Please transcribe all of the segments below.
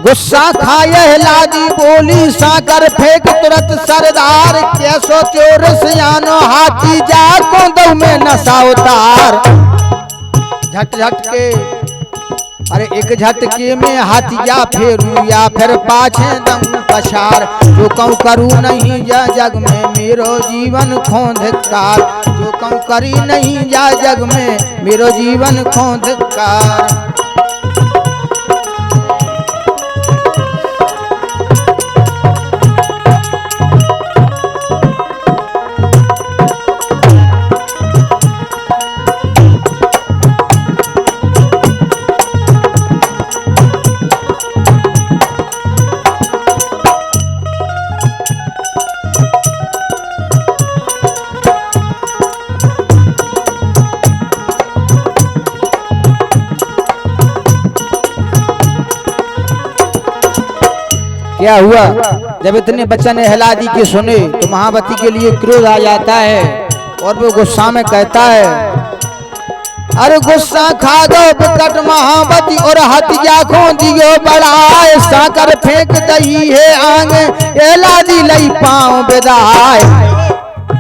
गुस्सा खाए लादी बोली साकर फेंक तुरंत सरदार, कैसो चोर सियानो हाथी जा को में नशा उतार। झट झट के अरे एक झटके में हाथिया फेरू या फिर पाछे दम पछार। जो कहूँ करूँ नहीं जा जग में मेरो जीवन खोंधकार, जो कहूँ करी नहीं जा जग में मेरो जीवन खोंधकार। क्या हुआ जब इतने बच्चा ने हलादी के सुने तो महावती के लिए क्रोध आ जाता है और वो गुस्सा में कहता है, अरे गुस्सा खा दो विकट महावती और हथिया को दियो बढ़ाए। साकर फेंक दही है आंग हलादी लई पाँव बेदाए।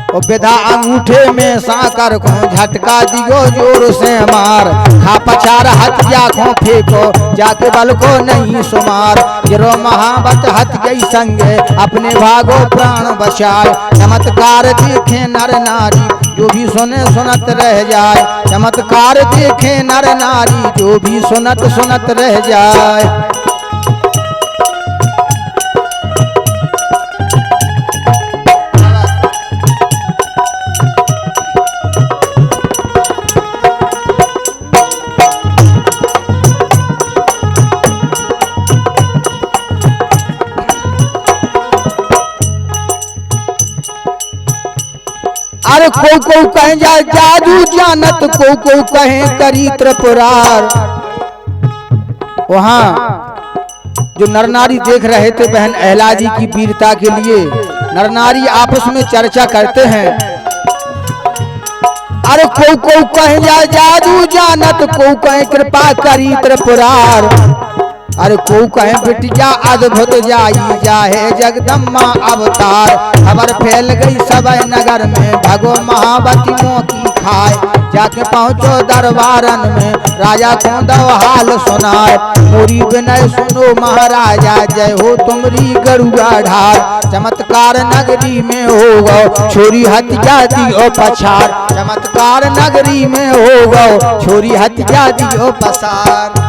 और बेधा अंगूठे में साकर को झटका दियो जोर से मार। खा पछार हथिया को फेंको जाके बल को नहीं सुमार। गिरो महावत हथ गई संगे अपने भागो प्राण बचाए। चमत्कार देखे नर नारी जो भी सुने सुनत रह जाए। चमत्कार देखे नर नारी जो भी सुनत सुनत रह जाए। अरे को कहे जा जादू जानत, को कहे करी त्रिपुरार। वहां जो नर नारी देख रहे थे बहन अहला जी की वीरता के लिए, नर नारी आपस में चर्चा करते हैं। अरे को कहे जा जादू जानत, को कहे कृपा करी त्रिपुरार। अरे को कहे बिटिया अद्भुत जाई जाहे जगदम्बा अवतार। खबर फैल गई सब नगर में भगो महावती मोकी खाए। जाके पहुँचो दरबारन में राजा को दो हाल सुनाए। मोरी विनय सुनो महाराजा जय हो तुमरी गरुआ ढार। चमत्कार नगरी में हो गो छोरी हथिया दियो पछार। चमत्कार नगरी में हो गो छोरी हथिया दियो पछार।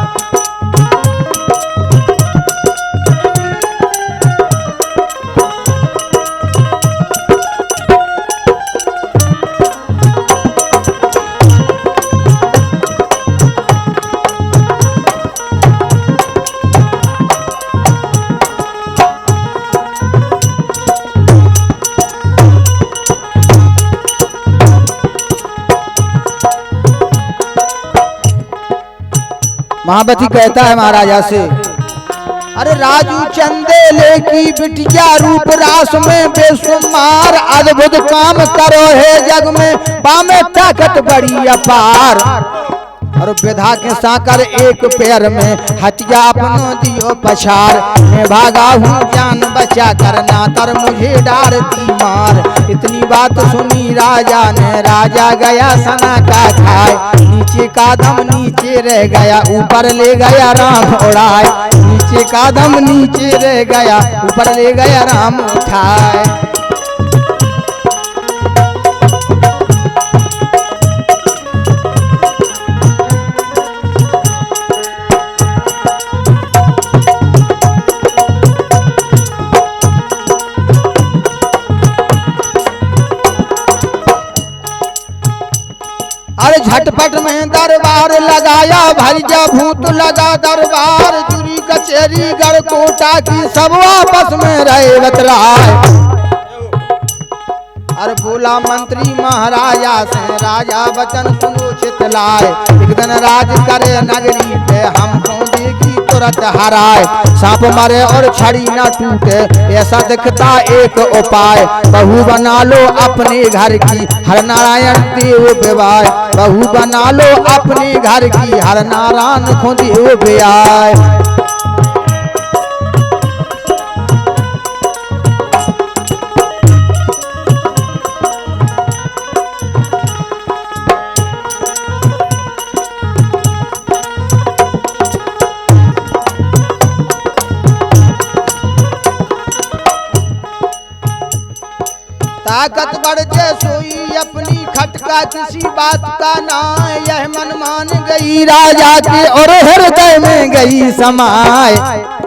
महावती कहता है महाराजा से, अरे राजू चंदेले की बिटिया रूप रास में बेसुमार। अद्भुत काम करो है जग में बामे ताकत बड़ी अपार। और विधा के साकर एक पैर में हथिया अपनो दियो पछार। मैं भागा हूँ जान बचा करना तर मुझे डारती मार। इतनी बात सुनी राजा ने राजा गया सना का खाए। नीचे का दम नीचे रह गया ऊपर ले गया राम उड़ाए। नीचे का दम नीचे रह गया ऊपर ले गया राम उठाए। अरे झटपट में दरबार लगाया भरिया भूत लगा दरबार। जुरी कचहरी गढ़कोटा की सब आपस में रहे बतराए। अरे बोला मंत्री महाराजा से राजा वचन सुनो चितलाए। एक दिन राज करे नगरी पे हमको देगी तुरंत हराए। सांप मरे और छड़ी न टूटे ऐसा दिखता एक उपाय। बहू बना लो अपने घर की हर नारायण देव विवाह। बहू बना लो अपने घर की हर नारायण को देव विवाह। ताकत बढ़ जे सोई अपनी खटका किसी बात का ना, यह मन मान गई राजा के और हृदय में गई समाए।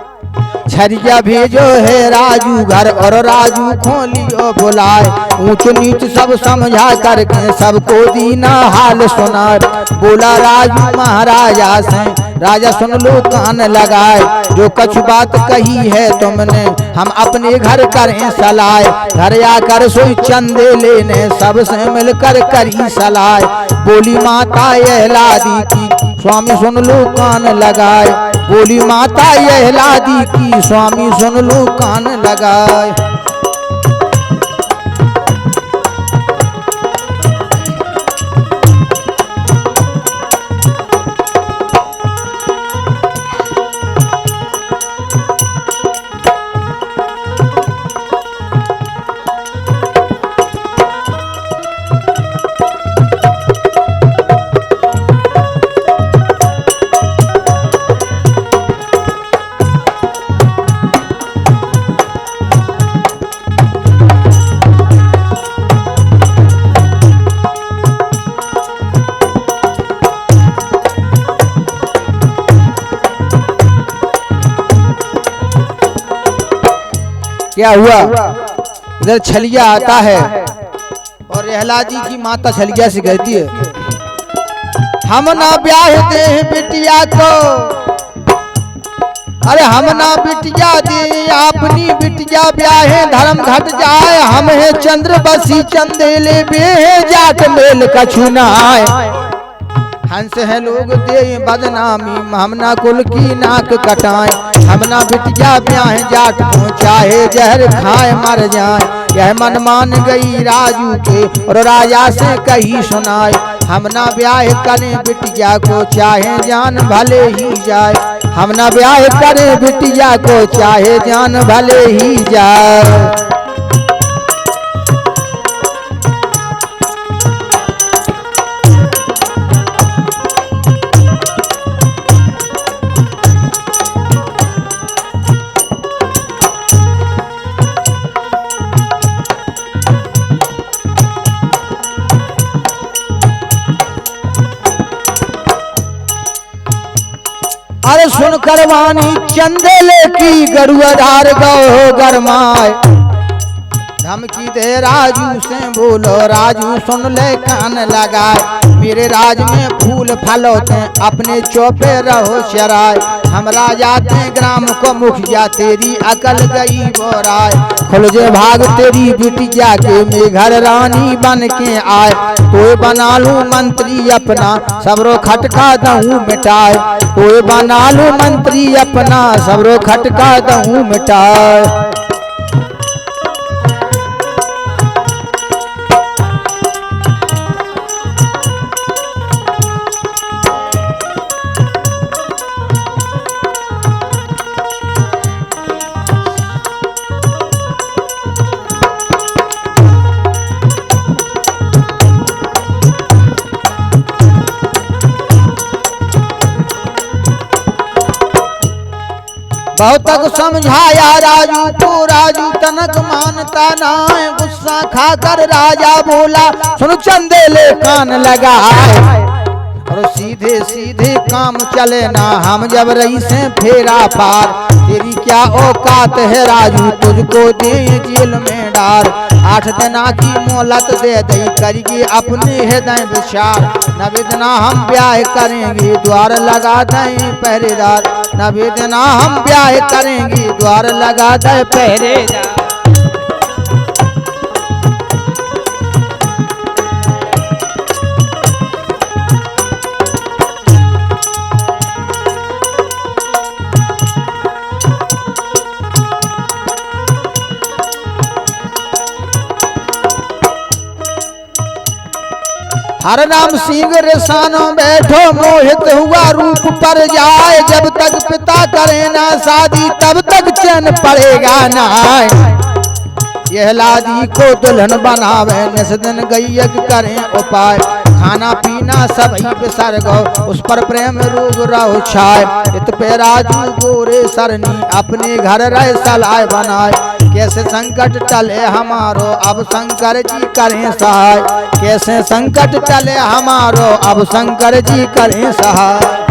छरिया भेजो है राजू घर और राजू खोलियो बुलाए, ऊंच नीच सब समझा करके सबको दीना हाल सुना। बोला राजू महाराजा से राजा सुन लो कान लगाए, जो कुछ बात कही है तुमने हम अपने घर करें सलाह। घर आकर सोई चंदे लेने सबसे मिलकर करी सलाह। बोली माता यहलादी की स्वामी सुन लो कान लगाए, बोली माता यहलादी की स्वामी सुन लो कान लगाए। क्या हुआ, इधर छलिया आता है और रेहला जी की माता छलिया से कहती है हम ना ब्याह दे बिटिया को, अरे हम ना बिटिया दे अपनी बिटिया ब्याहे धर्म घट जाए। हम है चंद्र बसी चंदेले बे जाट मेल कछु ना आए। हंस है लोग दे बदनामी हमना कुल की नाक कटाए। हमना बिटिया ब्याह जाट को चाहे जहर खाए मर जाए। यह मन मान गई राजू के और राजा से कही सुनाए। हमना ब्याह करें बिटिया को चाहे जान भले ही जाए। हमना ब्याह करें बिटिया को चाहे जान भले ही जाए। अरे सुन करवानी चंदेले की गरुआधार गौ गरमाए। धमकी दे राजू से बोलो राजू सुन ले कान लगाए। मेरे राज में फूल फल होते अपने चौपे रहो चराए। हम राजा ते ग्राम को मुखिया तेरी अकल गई बोराए। खुल जे भाग तेरी बिटिया के मैं घर रानी बन के आए। तो बना लूं मंत्री अपना सबरो खटका दहूं मिटाए। तो बना लूं मंत्री अपना सबरो खटका दहूं मिटाए। बहुत तक समझाया राजू को राजू तनक मानता ना। गुस्सा खाकर राजा बोला सुन चंदेले कान लगाए। और सीधे सीधे काम चले ना हम जब रही से फेरा पार। तेरी क्या औकात है राजू तुझको दे जेल में डार। 8 दिना की मोहलत दे दई करिए अपने हृदय विचार। नवेदना हम ब्याह करेंगे द्वार लगा दें पहरेदार। नवेदना हम ब्याह करेंगे द्वार लगा दे पहरेदार। हर नाम सिंह रेसानो बैठो मोहित हुआ रूप पर जाए। जब तक पिता करे ना शादी तब तक चैन पड़ेगा ना। यह लादी को दुल्हन बनावे निस दिन गैयक करें उपाय। खाना पीना सब ही बिसर गो उस पर प्रेम रोग रहो छाए। इत पे राजू गोरे सरनी अपने घर रह सलाह बनाए। कैसे संकट टले हमारो अब शंकर जी करें सहाय। कैसे संकट टले हमारो अब शंकर जी करें सहाय।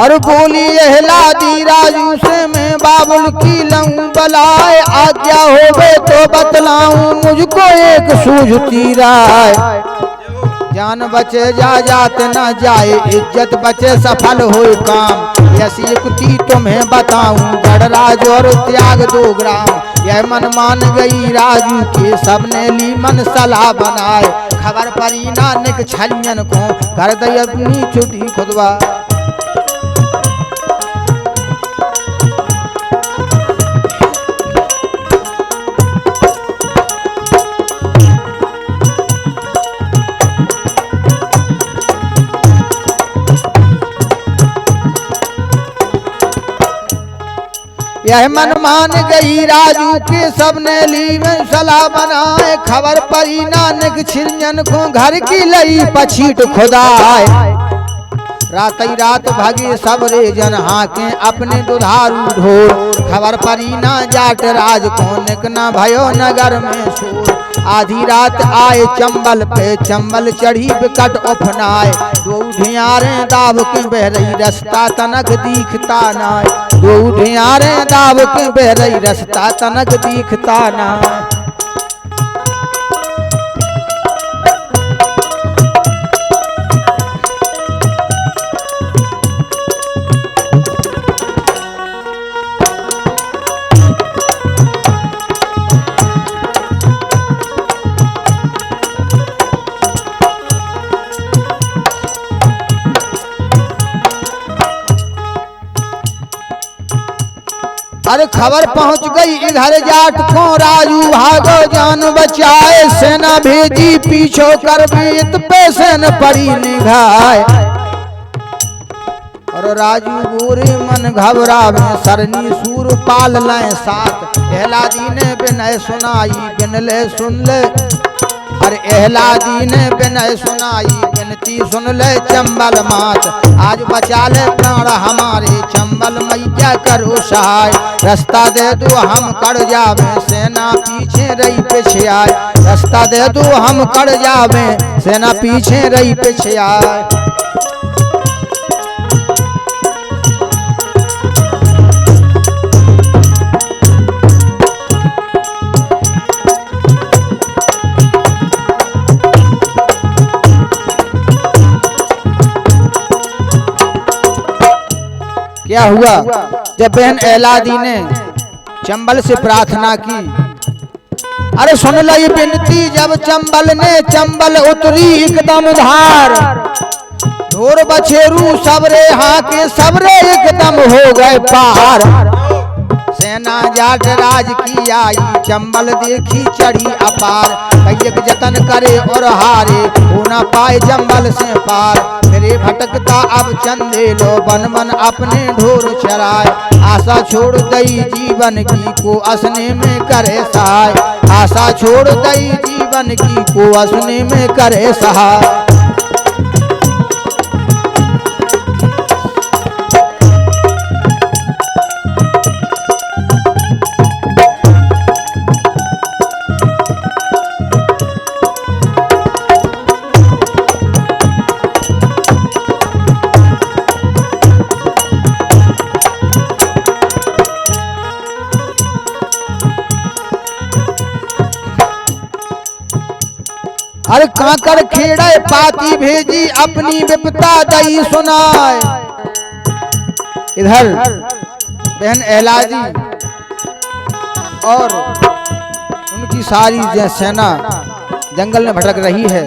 और बोली एहलादी राजू से मैं बाबुल की लऊं बलाए। आज्ञा होवे तो बतलाऊं मुझको एक सूझती राय। जान बचे जा जात न जाए इज्जत बचे सफल होए काम। ऐसी युक्ति तुम्हें बताऊं गढ़राज और त्याग 2 ग्राम। यह मन मान गई राजू के सबने ली मन सलाह बनाए। खबर परी नानक छलियन को कर दई अपनी छुट्टी खुदवा। यह मन मान गई राजू के सबने ली में सलाह बनाए। खबर परी नानक छिरजन को घर की लई पछीट खुदाए। रात ही रात भागे सबरे जन हाके अपने दुधारू ढोर। खबर परी ना जाट राज को निकना भयो नगर में शोर। आधी रात आए चंबल पे चंबल चढ़ी बिकट उफनाए। 2 ढियारे दाब के बह रही रास्ता तनक दिखता नाय। 2 ढियारे दाब के बह रही रास्ता तनक दिखता नाय। अरे खबर पहुंच गई इधर जाट को राजू भागो जान बचाए। सेना भेजी पीछो कर बीत पे सेन पड़ी निगाह। और राजू बुरे मन घबरावे सरनी सूर पाल लें साथ। एहलादी ने बिनय सुनाई बिनले सुन ले। अरे एहलादी ने बिनय सुनाई बिनती सुन ले चंबल मात। आज बचा ले प्राण हमारे चंबल मैया करो सहाय। रास्ता दे दो हम कड़ जावे सेना पीछे रही पीछे आए। रास्ता दे दो हम कड़ जावे सेना पीछे रही पीछे आए। क्या हुआ जब बहन एहलादी ने चंबल से प्रार्थना की। अरे सुन लो ये बिनती जब चंबल ने चंबल उतरी एकदम धार। ढोर बछेरू सबरे हाके सबरे एकदम हो गए पार। सेना जाट राज की आई चंबल देखी चढ़ी अपार। कैयक जतन करे और हारे हो ना पाए चंबल से पार। फिरे भटकता अब चंदेलो बन बन अपने ढोर चराए। आशा छोड़ दई जीवन की को असने में करे सहाय। आशा छोड़ दई जीवन की को असने में करे सहाय। अरे काकर खेड़े पाती भेजी अपनी विपता दई सुनाए। इधर बहन एहलादी और उनकी सारी सेना जंगल में भटक रही है।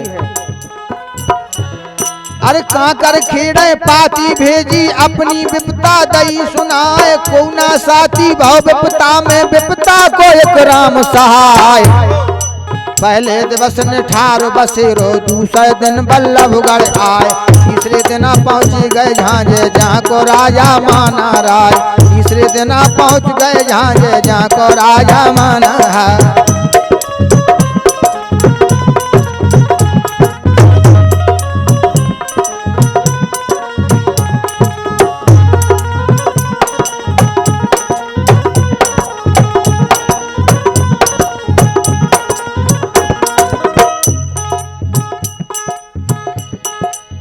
अरे काकर खेड़े पाती भेजी अपनी विपता दई सुनाए। कोना साथी भाव विपता में विपता को एक राम सहाय। पहले दिवस ने ठार बसेरो, दूसरे दिन बल्लभगढ़ आए, तीसरे दिन पहुंच गए झांझे जहाँ को राजा माना राय, तीसरे दिन पहुंच गए झांझे जहाँ को राजा माना है।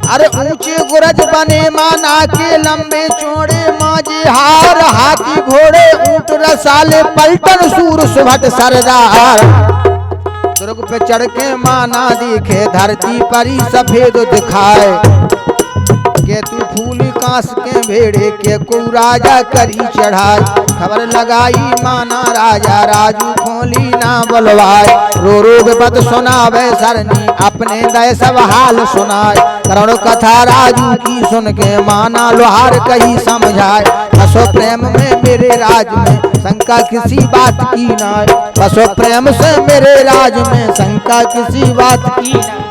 अरे ऊंचे गुरज बने माना के लंबे चौड़े माजे हार, हाथी घोड़े ऊंट रसाले पलटन सूर सुभट सरदार, दुर्ग पे चढ़ के माना दिखे धरती परी सफेद दिखाए, के तू फूल कांस के भेड़े के को राजा करी चढ़ाए, खबर लगाई माना राजा राजू खोली ना बुलवाए, रो रो विपत सुनावे सरनी अपने दय सब हाल सुनाए, करोड़ों कथा राजू की सुन के माना लोहार कही समझाए, बसो प्रेम में मेरे राज में शंका किसी बात की ना, बसो प्रेम से मेरे राज में शंका किसी बात की ना।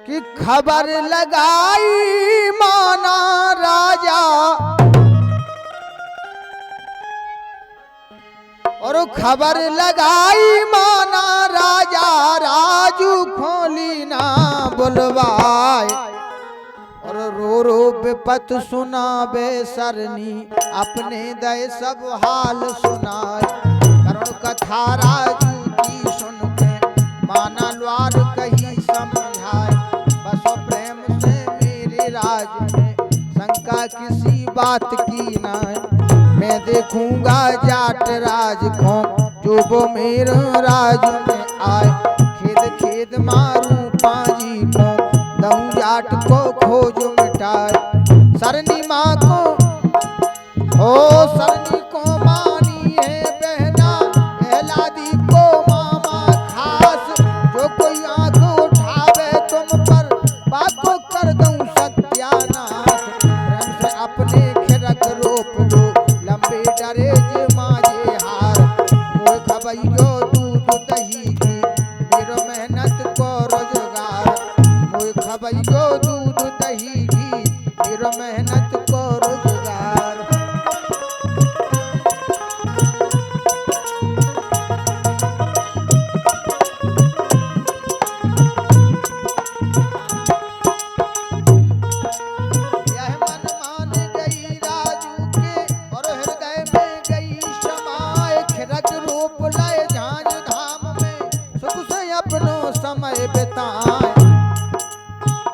कि खबर लगाई माना राजा और खबर लगाई माना राजा राजू खोली ना बुलवाए, और रो रो विपत सुनावे सरनी अपने दय सब हाल सुनाए, करुण कथा राजू की सुन के माना द्वार कही समझाए, बसो प्रेम से मेरे राज में शंका किसी बात की ना, मैं देखूंगा जाट राज को जो वो मेरे राज में आए, खेद खेद मारूं पाजी को दऊं जाट को खोज मिटाए, सरनी माँ को ओ सरनी को मानी है बहना, एलादी को मामा खास, जो कोई आंख उठावे तुम पर बाको कर दूं सत्यानाश, प्रेम से अपने खिरक रोप दो लंबे डरे जे माजे हार, मोह खबैयो दूध दही की मेरो मेहनत को रोजगार, मोह खबैयो दूध दही की मेरो मेहनत को रोजगार।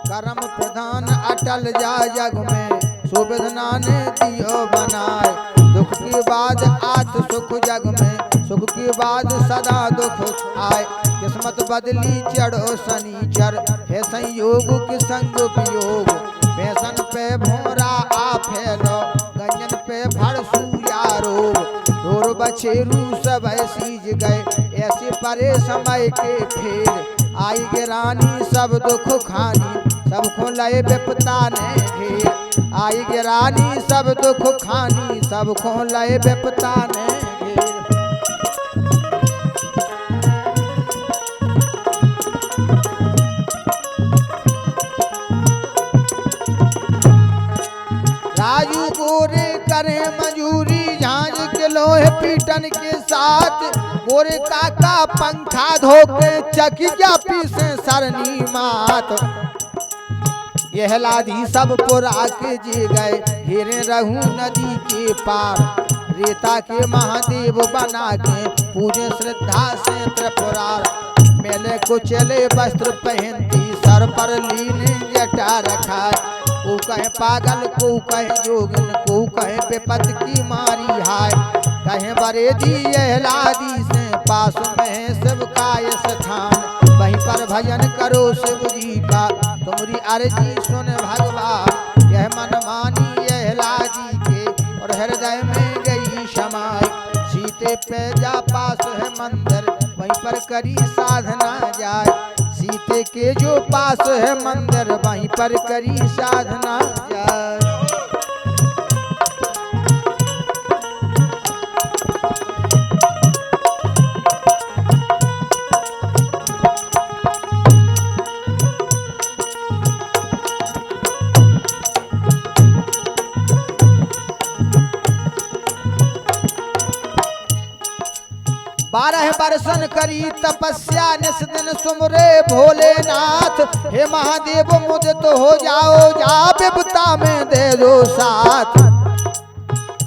कर्म प्रधान अटल जा जग में सुविधना ने दियो बनाए, दुख के बाद आत सुख जग में, सुख के बाद सदा दुख आए, किस्मत बदली चढ़ो शनिचर है संयोग के संग वियोग, बेसन पे भोरा आ फैलो गंजन पे भर सूया रोग, ढोर बछेरू सब सीज गए ऐसे परे समय के फेर, आई गे रानी सब दुख खानी सब खो लय विपता ने घेर, आई गे रानी सब दुख खानी सब खो लय विपता ने घेर। राजू गोरे करे मजूरी झांझ के लोहे पीटन के साथ, गोरे काका पंखा धोके चकिया पीसे सरनी मात, यह लादी सब पुरा के जे गए घेरे रहूं नदी के पार, रेता के महादेव बना के पूजे श्रद्धा से त्रिपुरार, मेले को चले वस्त्र पहनती सर पर लीने जटा रखा, को कहे पागल को कहे जोगिन को कहे विपत की मारी हाय, कहे बरेदी यह लादी से पास में शिव का स्थान, वहीं पर भजन करो शिव जी का तुम्हारी अर्जी सुन भगवान, यह मनमानी यह लादी के और हृदय में गई समाई, सीते पे जा पास है मंदिर वहीं पर करी साधना जाए, सीते के जो पास है मंदिर वहीं पर करी साधना जाए। दर्शन करी तपस्या निस दिन सुमरे भोलेनाथ। हे महादेव मुदित हो जाओ जा विपता में दे दो साथ।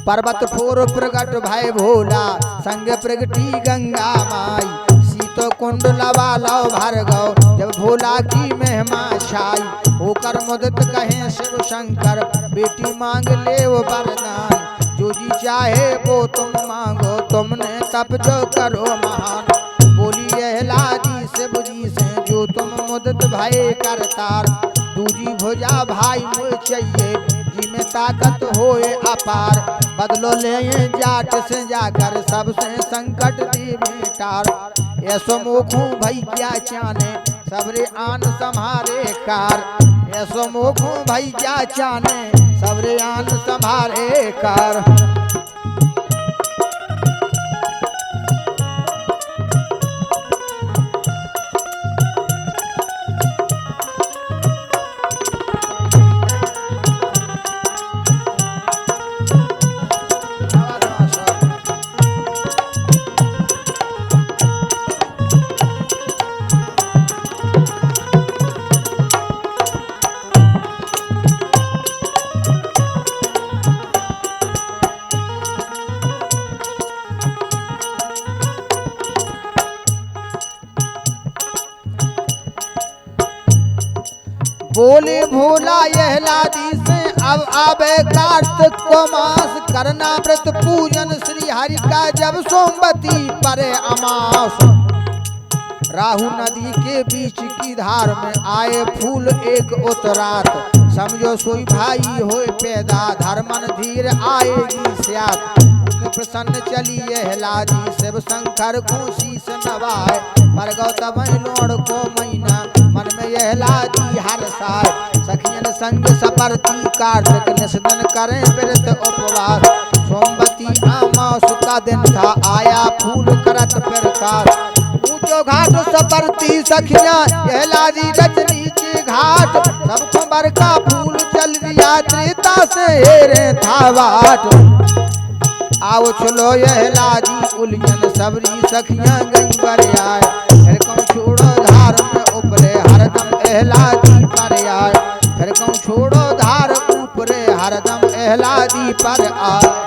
पर्वत फोर प्रगट भय भोला संग प्रगटी गंगा माई। सीतो कुंड लवा लो भार्गव जब भोला की महिमा छाई। होकर मुदित कहें शिव शंकर बेटी मांग ले वो वरदान। जो जी चाहे वो तुम मांगो तुमने तब जो करो महान। बोली अहलादी शिव जी से जो तुम मुदित भय करतार। दूजी भुजा भाई मुझे चाहिए जी में ताकत होए अपार। बदलो ले जाट से जाकर सबसे संकट दी बेटार। ऐसो मोखू भाई क्या चाने सबरे आन संहारे कार। ऐसो मोखू भाई क्या चाने सबरे आन संहारे कार। बोले भोला यहलादी से अब आवे कार्तिक को मास। करना व्रत पूजन श्री हरि का जब सोमवती पर अमास। राहु नदी के बीच की धार में आए फूल एक उत्तरात। समझो सोई भाई होए पैदा धर्मन धीर आएगी स्यात। प्रसन्न चली यहलादी शिव शंकर को शीस नवाए। मर गौ तब लोड़ को महीना मन में यहलादी हर साल। सखियन संग सपरती कार्तिक निस्दन करें व्रत उपवास। सोमवती अमावस का दिन था आया फूल करत प्रकार। ऊंचो घाट सपरती सखियां यहलादी रजनी के घाट। सब खबर का फूल चल दिया त्रेता से हेरे था बाट। आओ चलो यहलादी उलियन सबरी सखियां गई पर आए। फिर कहूँ छोड़ो धार में ऊपरे हरदम एहलादी पर आए। फिर कहूँ छोड़ो धार ऊपरे हरदम एहलादी पर आए।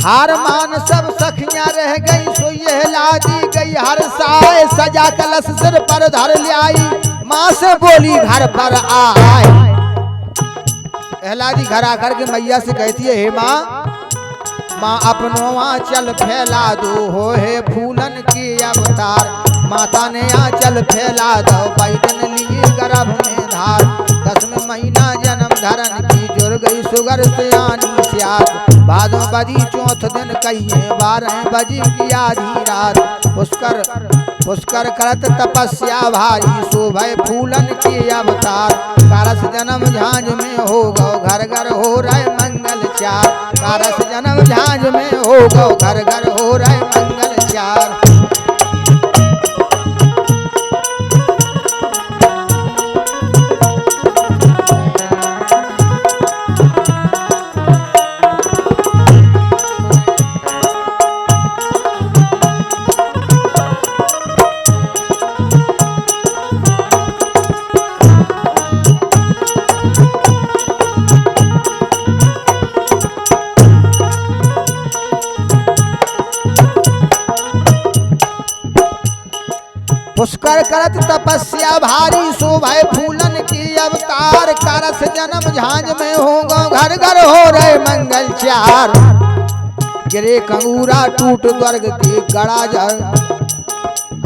हार मान सब सखियां रह गई सो यहलादी गई हर साए। सजा कलश सिर पर धर लाई माँ से बोली घर पर आए। यहलादी घर आकर के मैया से कहती है हे माँ माँ अपनो आंचल फैला दो हो हे फूलन की अवतार। माता ने आंचल फैला दो बैठन लिए गर्भ में धार। 10वें महीना जन्म धरन की जुड़ गई सुगर सियानी स्यात। भादों बदी चौथ दिन कहिए 12 बजे की आधी रात। पुष्कर करत तपस्या भारी शोभय फूलन के अवतार। कारस जन्म झांझ में हो गो घर घर हो रहे मंगल चार। कारस जन्म झांझ में हो गो घर घर हो रहे मंगल चार। पुष्कर करत तपस्या भारी शोभय फूलन की अवतार। कारस जन्म झांझ में होगा घर घर हो रहे मंगल चार। गिरे कंगूरा टूट द्वर्ग की गड़ा जर।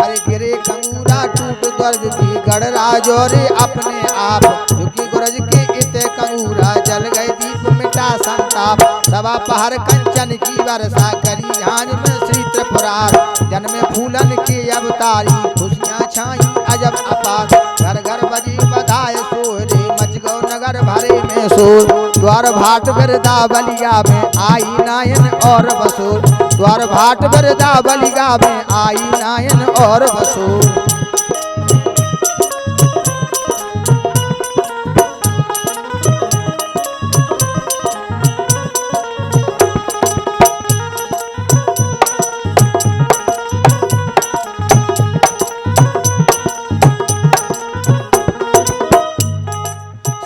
अरे गिरे कंगूरा टूट द्वर्ग की गढ़ राजौरे अपने आप। क्योंकि गुरज के इत कंगूरा जल गए दीप मिटा संताप। सवा पहर कंचन की वर्षा करी झांझ में श्री त्रिपुरार। जन्मे फूलन के अवतारी खुशियाँ छाई अजब अपार। घर घर बजी बधाए सोहरे मच गौ नगर भरे में ससुर। द्वार भाट बिरदा बलिया में आई नायन और बसुर। द्वार भाट बिरदा बलिया में आई नायन और बसुर।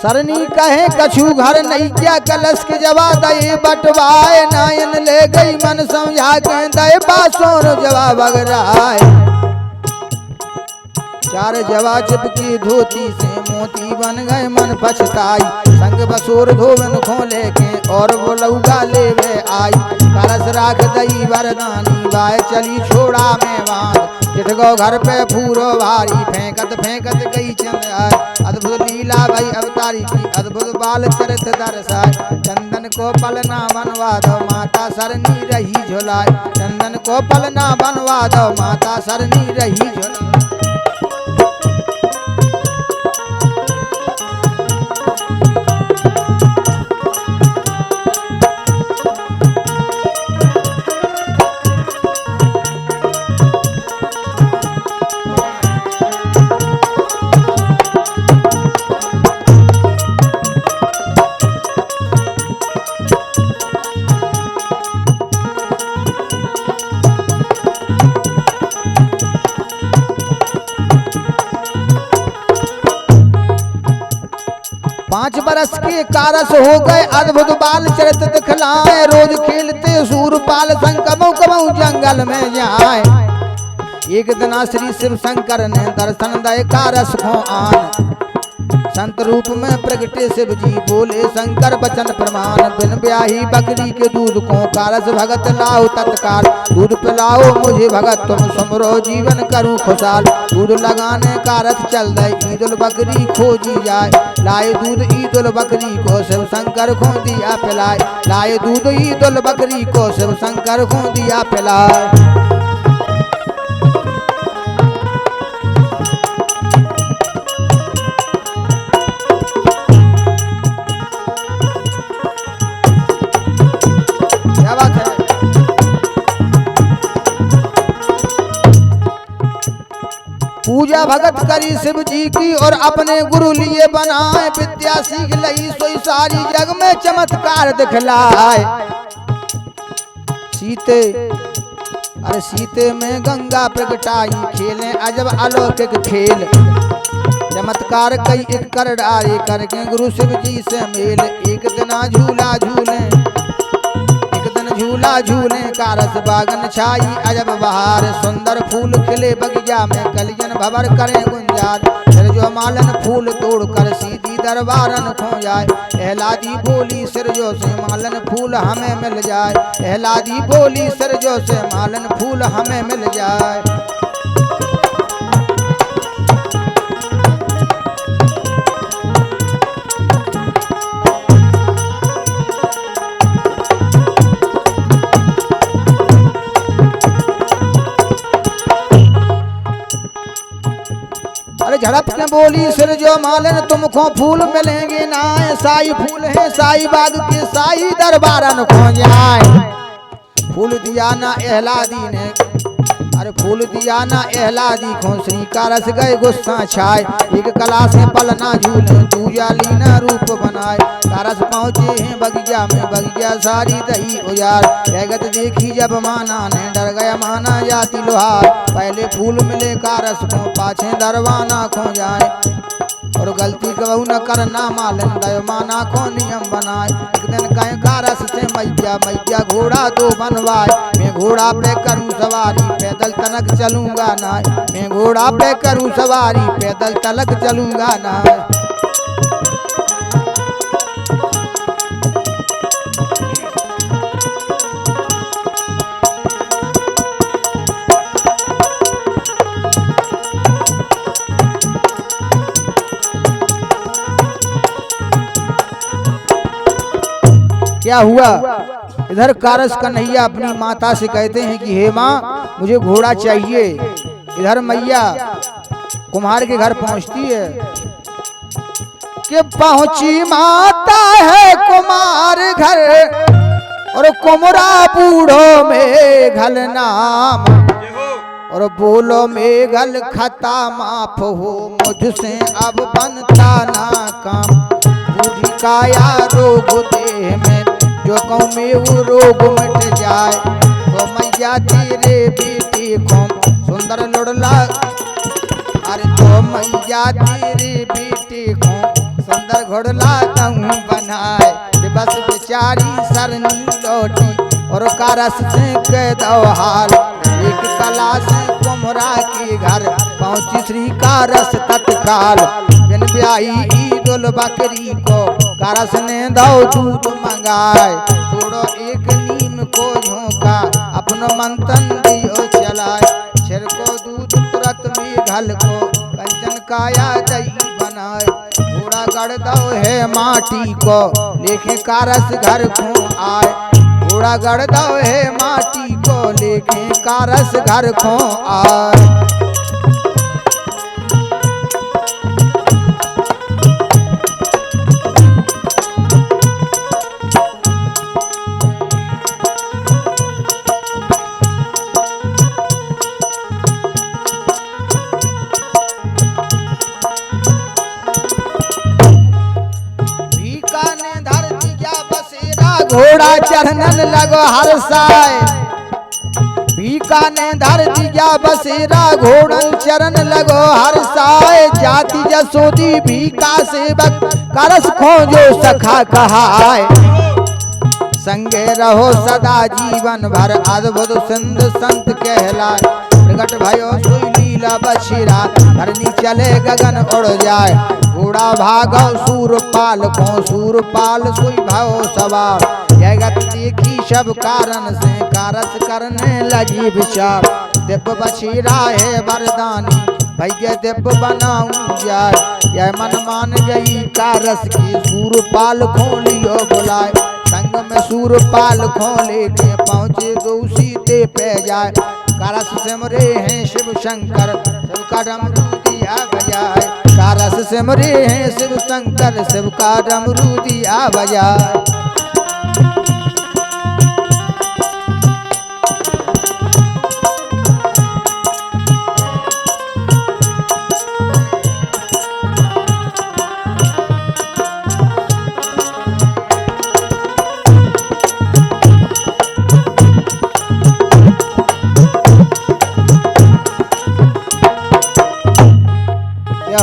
सरनी कहे कछु घर नहीं क्या कलश के जवा दे बटवाए। नायन ले गई मन समझा के दे बासोर जवा बगराए। चार जवा चिपकी धोती से मोती बन गए मन पछताई। संग बसोर धोवन खोले के और वो लौका लेवे आई। करस राख दई वरदानी बाय चली छोड़ा में बांध। चिटगो घर पे पूरो भारी फेंकत फेंकत गई चंद्र। अद्भुत लीला भाई अवतारी की अद्भुत बाल चरित दर्शाए। चंदन को पलना बनवा दो माता सरनी रही झुलाए। चंदन को पलना बनवा दो माता सरनी रही झुलाए। पांच बरस के कारस हो गए अद्भुत बाल चरित दिखलाए। रोज खेलते सूरपाल संग कबहू कबहू जंगल में जाए। एक दिन श्री शिव शंकर ने दर्शन दे कारस को आन। संत रूप में प्रगटे शिव जी बोले शंकर बचन प्रमाण। बिन ब्याही बकरी के दूध को कारस भगत लाओ तत्काल। दूध पिलाओ मुझे भगत तुम सुमरो जीवन करूं खुशहाल। दूध लगाने कारस चल दे ईदुल बकरी खोजी जाए। लाए दूध ईदुल बकरी को शिव शंकर को दिया पिलाए। लाए दूध ईदुल बकरी को शिव शंकर को दिया पिलाए। पूजा भगत करी शिव जी की और अपने गुरु लिए बनाए। विद्या सीख लई सोई सारी जग में चमत्कार दिखलाए। सीते में गंगा प्रगटाई खेलें अजब अलौकिक खेल। चमत्कार कई एक कर डारे करके गुरु शिव जी से मेल। एक दिन झूला झूले कारस बागन छाई अजब बहार। सुंदर फूल खिले बगिया में कलियन भवर करें गुंजार। सिर जो मालन फूल तोड़ कर सीधी दरबारन खो जाए। एहलादी बोली सिर जो से मालन फूल हमें मिल जाए। एहलादी बोली सिर जो से मालन फूल हमें मिल जाए। झड़प के बोली सिर जो मालन तुमको फूल मिलेंगे ना। साई फूल है साई बाग के साई दरबारन खो जाए। फूल दिया ना एहलादी ने फूल दिया ना एहलादी खो श्री कारस गए गुस्सा छाए। एक कला से पलना झूले दूजा लीना रूप बनाए। कारस पहुँचे हैं बगिया में बगिया सारी दही उजार। जगत देखी जब माना ने डर गया माना जाती लोहार। पहले फूल मिले कारस को पाछे दरवाना खो जाए। और गलती कबहू न करना मालन दय माना को नियम बनाए। एक दिन कहे कारस से मैया घोड़ा तो बनवाए। मैं घोड़ा पे करूं सवारी पैदल तलक चलूंगा ना। मैं घोड़ा पे करूं सवारी पैदल तलक चलूंगा ना। क्या हुआ? इधर कारस कन्हैया अपनी माता से कहते हैं कि हे माँ मुझे घोड़ा चाहिए। इधर मैया कुम्हार के घर पहुंचती है कि पहुंची माता है कुमार घर और कुमरा बूढ़ो में घल नाम और बोलो मेघल खता माफ हो मुझसे अब बनता ना काम। बूढ़ी काया रोग देह में जो कहूँ में वो रोग मिट जाए तो मैया तेरे बेटे को सुंदर लुड़ला। अरे तो मैया तेरे बेटे को सुंदर घोड़ला कहूँ बनाए। बस बेचारी सरनी लौटी और कारस से कह दो हाल। एक कला से कुमरा के घर पहुंची श्री कारस तत्काल। बिन ब्याही ईदुल बकरी को कारस ने दो दूध मंगाए। थोड़ो एक नीम को झोंका अपनो मंथन दियो चलाए। छिड़को दूध तुरंत मेघल को कंचन काया दही बनाए। घोड़ा गड़ दो है माटी को लेके कारस घर को आए। घोड़ा गड़ दो है माटी को लेके कारस घर को आए। घोड़ा चढ़नन लगो हर साय। बीकाने धर दिया बसेरा घोड़न चरण लगो हर साय। जाति जसोदी भीका सेवक करस खोजो सखा कहाय। संगे रहो सदा जीवन भर अद्भुत सिंध संत कहलाए। प्रगट भयो सोई लीला बछीरा धरनी चले गगन उड़ जाए। घोड़ा भागो सूरपाल को सूरपाल सोई भयो सवार। जगत देखी सब कारण से कारस करने लगी विचार। दिव्य बछीरा है वरदानी भैया दिव्य बनाऊं जाए। यह मन मान गई कारस की सूरपाल खोलियो बुलाए। संग में सूरपाल खोले के पहुँचे गौ सीते पे जाए। कारस सिमरे हैं शिव शंकर शिव का डमरू दिया बजाए। कारस सिमरे हैं शिव शंकर शिव का डमरू दिया बजाए।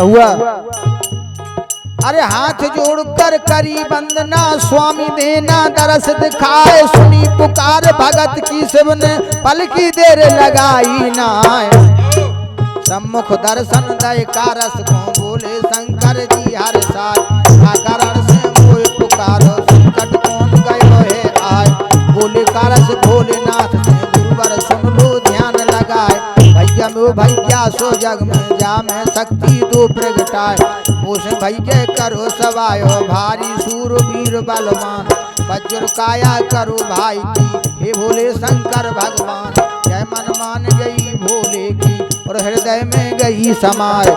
हुआ अरे हाथ जोड़कर करी वंदना स्वामी देना दरस दिखाए। सुनी पुकार भगत की शिव ने पल की देर लगाई ना। सम्मुख दर्शन दय कारस को बोले शंकर जी हर साय। कारण से मोह पुकारो संकट कौन गयो है आय। बोले कारस भोलेनाथ से गुरुवर सुन लो ध्यान लगाए। भैया में भैया सो जग में जा में शक्ति दो प्रगटाए। मोसे भैया करो सवायो भारी सूर वीर बलवान। वज्र काया करो भाई की हे भोले शंकर भगवान। जय मन मान गई भोले की और हृदय में गई समाय।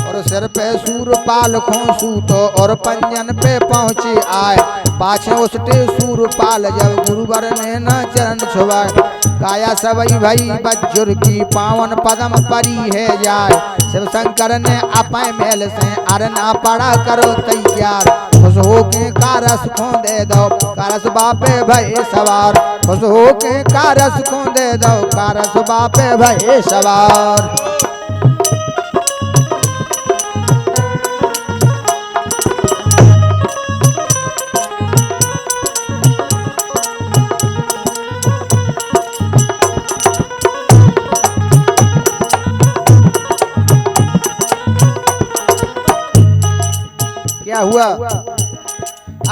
और सिर पे सूरपाल खोसूतो और पंजन पे पहुँचे आए। पाछे उसते सूरपाल जब गुरुवर ने न चरण छुआए। काया सबई भई बज्जुर की पावन पदम परी है जाए। शिव शंकर ने अपने मेल से अरना पड़ा करो तैयार। खुश हो के कारस को दे दो कारस बापे भय सवार। खुश हो के कारस को दे दो कारस बापे भय सवार। क्या हुआ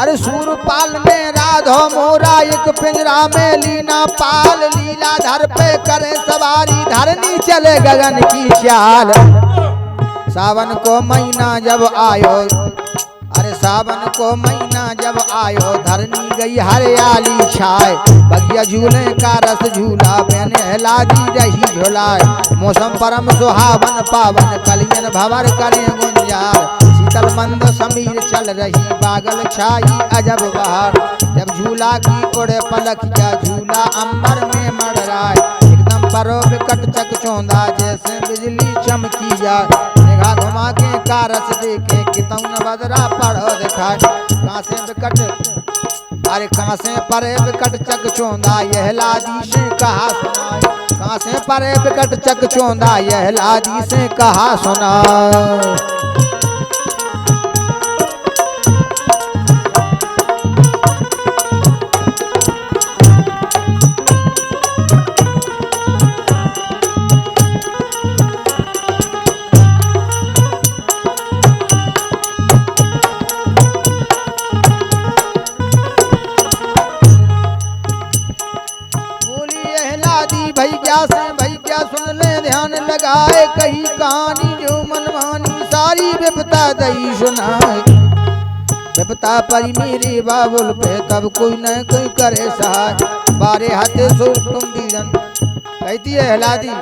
अरे सूरपाल ने राधो मोरा एक पिंजरा में लीना पाल। लीला धर पे करे सवारी धरनी चले गगन की चाल। सावन को महीना जब आयो अरे सावन को महीना जब आयो धरनी गई हरियाली छाए। बगिया झूले का रस झूला मैंने हिला दी रही झुलाए। मौसम परम सुहावन पावन कलियन भवर करे गुंजार। शीतल मंद समीर चल रही बागल छाई अजब बहार। जब झूला की उड़े पलकिया झूला अंबर में मड़राए, एकदम परो विकट चकचौंधा जैसे बिजली चमकी जाए। निगाह घुमा के कारस देखे कितौन बदरा पढ़ो दिखाए। कहाँ से विकट अरे कहाँ से परे विकट चकचौंधा यह लादी से कहा सुनाए। कहाँ से परे विकट चकचौंधा यह लादी से कहा सुनाए। भैया सुन ले ध्यान लगाए, कही कहानी जो मनमानी सारी विपता दई सुनाए। विपता परी मेरे बाबुल पे तब कोई न कोई करे सहाय। बारे हाथे सुर तुम वीरन कहती है हलादी,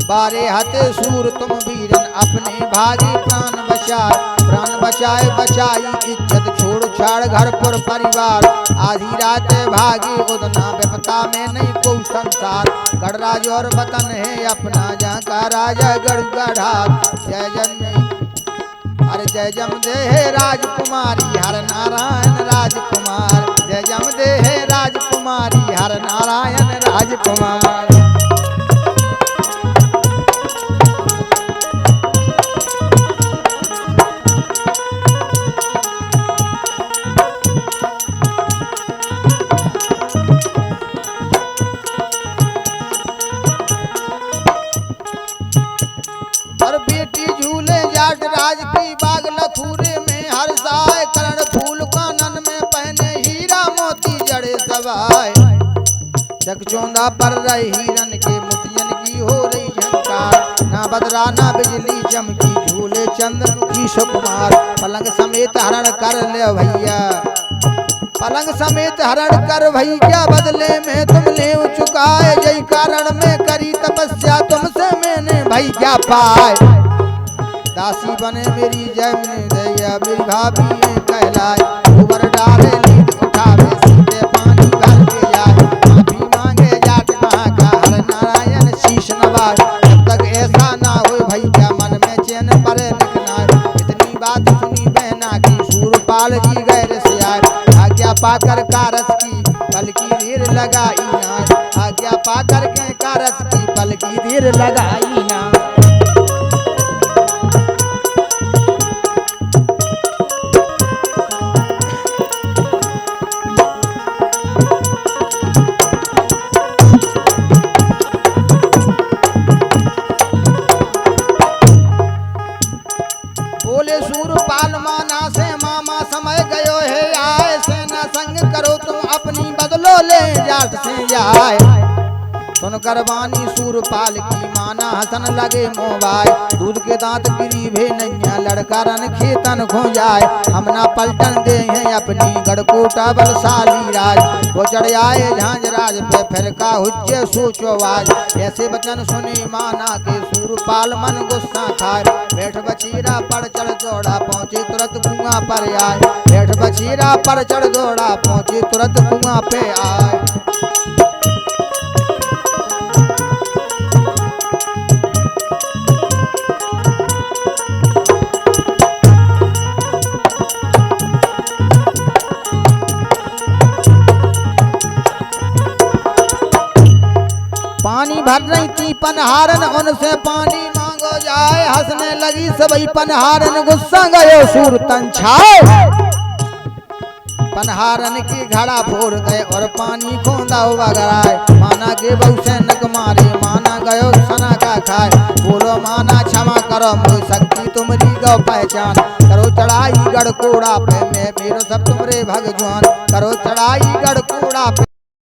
बारे हाथे सूर तुम वीरन अपने भागी प्राण बचाए। प्राण बचाए बचाई इज्जत छोड़ छाड़ घर पर परिवार। आधी रात भागी उदना विपता में नहीं कोई संसार। गढ़राज और वतन है अपना जहाँ का राजा गढ़ गढ़ा। जय जन अरे जय जम दे है राजकुमारी हर नारायण राजकुमार। जय जम दे है राजकुमारी हर नारायण राजकुमार। राज की बाग लखूरे में हर साय, करण फूल कानन में पहने हीरा मोती जड़े सवाए। चकचौंधा पर रही हिरन के मोतियन की हो रही झंकार। ना बदरा ना बिजली चमकी झूले चंद्रमुखी सुकुमार। पलंग समेत हरण कर ले भैया, पलंग समेत हरण कर भैया बदले में तुम ले चुकाए। जय कारण में करी तपस्या तुमसे मैंने भैया पाए। दासी बने मेरी जयमनी दैया मेरी भाभी कहलाए। ऊपर डाले लीड उठावे सीधे पानी भर के जाए। माफी मांगे जाट कहाँ का हर नारायण शीश नवाए। जब तक ऐसा ना हो भैया मन में चैन परे लिखना। इतनी बात सुनी बहना की सूरपाल जी गैर से आए। आज्ञा पाकर कारस की पल की देर लगाई ना। आज्ञा पाकर के कारस की पल की देर लगाई ना। सूरपाल माना से मामा समय गयो है आए। सेना संग करो तुम अपनी बदलो ले जाट से जाए। सुन करवानी सूरपाल की माना हसन लगे मोबाइल। दूध के दांत गिरी भे नैया लड़का रन खेतन खो जाए। हम ना पलटन दे हैं अपनी गढ़कोटा बलशाली राज। वो चढ़ आए झांझराज पे फिर का हुज्जे सोचो आज। ऐसे वचन सुने माना के सूरपाल मन गुस्सा खाए। बैठ बचीरा पर चढ़ दौड़ा पहुंचे तुरंत कुआं पर आए। बैठ बचीरा पर चढ़ दौड़ा पहुंचे तुरंत कुआं पे आए। पानी भर रही थी पनहारन उनसे पानी मांगो जाए। हंसने लगी सबई पनहारन गुस्सा गयो सूर तन छाए। पनहारन की घड़ा फोड़ गए और पानी खोंदा बगराए। माना के बहु से नक मारे माना गयो सना का खाए। बोलो माना क्षमा करो मोह शक्ति तुम्हारी गौ पहचान। करो चढ़ाई गढ़कोड़ा पे मैं मेरो सब तुमरे भगवान। करो चढ़ाई गढ़कोड़ा पे।